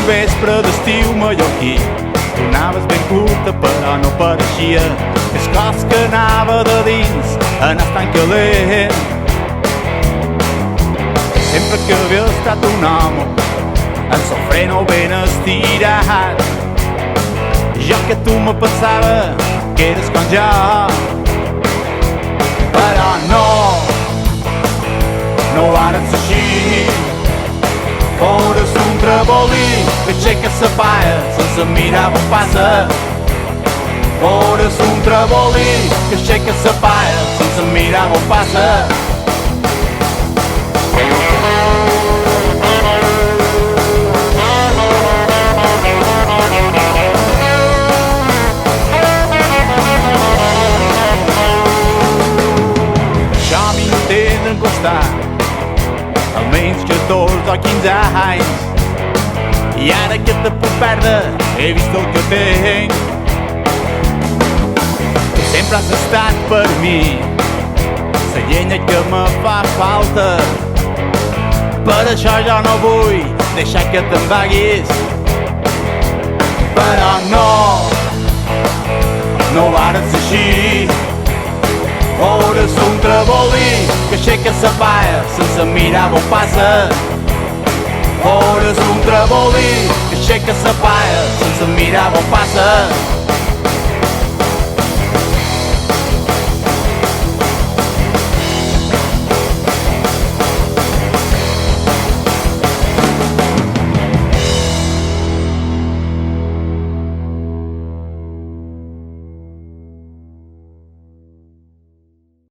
un vespre d'estiu mallorquí. Tu anaves ben curta però no pareixia més cos que anava de dins en estant calent. Sempre que havia estat un home en sol freno ben estirat, jo que tu me pensava que eres com jo, però no eres així. Fores un trabolí que aixeca sa paia sense mirar on passa. Fores un trabolí que aixeca sa paia sense mirar on passa. Deixa-me entendre encostar almenys 14 o 15 anys, i ara que te puc perdre he vist el que tenc. Tu sempre has estat per mi la llenya que me fa falta, per això jo no vull deixar que te'n vaguis. Però no eres així. Fores un trabolí que aixeca sa paia sense mirar on passa. Fores un trabolí que aixeca sa paia sense mirar on passa.